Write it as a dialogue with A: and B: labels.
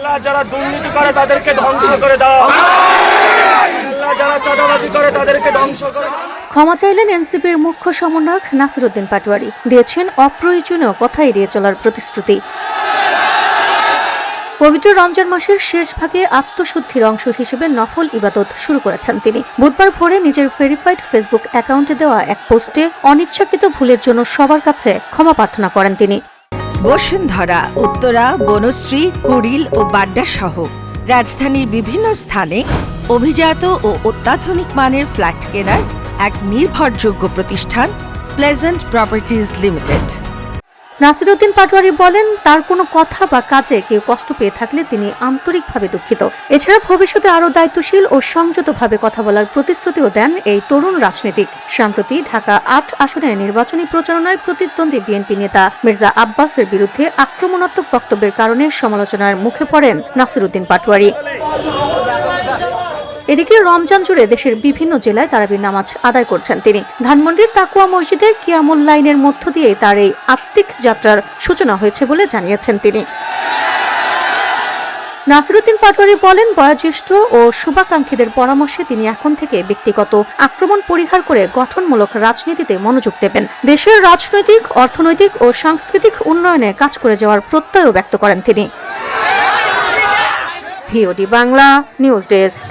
A: আল্লাহ যারা দুর্নীতি করে তাদেরকে ধ্বংস করে দাও, আল্লাহ যারা চাঁদাবাজি করে তাদেরকে ধ্বংস করে দাও।
B: ক্ষমা চাইলেন এনসিপির মুখ্য সমন্বয়ক নাসিরউদ্দিন পাটোয়ারি, দিয়েছেন অপ্রয়োজনীয় কথা এড়িয়ে চলার প্রতিশ্রুতি। পবিত্র রমজান মাসের শেষ ভাগে আত্মশুদ্ধির অংশ হিসেবে নফল ইবাদত শুরু করেছেন তিনি। বুধবার ভোরে নিজের ভেরিফাইড ফেসবুক অ্যাকাউন্টে দেওয়া এক পোস্টে অনিচ্ছাকৃত ভুলের জন্য সবার কাছে ক্ষমা প্রার্থনা করেন তিনি।
C: বসুন্ধরা, উত্তরা, বনশ্রী, কুড়িল ও বাড্ডা সহ রাজধানীর বিভিন্ন স্থানে অভিজাত ও অত্যাধুনিক মানের ফ্ল্যাট কেনার এক নির্ভরযোগ্য প্রতিষ্ঠান Pleasant Properties Limited.
B: Nasiruddin Patwari বলেন, তার কোনো কথা বা কাজে কেউ কষ্ট পেয়ে থাকলে তিনি আন্তরিকভাবে দুঃখিত। এছাড়া ভবিষ্যতে আরও দায়িত্বশীল ও সংযতভাবে কথা বলার প্রতিশ্রুতিও দেন এই তরুণ রাজনীতিক। সম্প্রতি ঢাকা ৮ আসনের নির্বাচনী প্রচারণায় প্রতিদ্বন্দ্বী বিএনপি নেতা মির্জা আব্বাসের বিরুদ্ধে আক্রমণাত্মক বক্তব্যের কারণে সমালোচনার মুখে পড়েন নাসিরউদ্দিন পাটোয়ারি। এদিকে রমজান জুড়ে দেশের বিভিন্ন জেলায় তারাবির নামাজ আদায় করছেন তিনি। ধানমন্ডির তাকুয়া মসজিদে কিয়ামুল লাইলের মধ্য দিয়ে তার এই আত্মিক যাত্রার সূচনা হয়েছে বলে জানিয়েছেন তিনি। নাসিরউদ্দিন পাটোয়ারি বলেন, বয়োজ্যেষ্ঠ ও শুভাকাঙ্ক্ষীদের পরামর্শে তিনি এখন থেকে ব্যক্তিগত আক্রমণ পরিহার করে গঠনমূলক রাজনীতিতে মনোযোগ দেবেন। দেশের রাজনৈতিক, অর্থনৈতিক ও সাংস্কৃতিক উন্নয়নে কাজ করে যাওয়ার প্রত্যয়ও ব্যক্ত করেন তিনি। VOD Bangla news desk.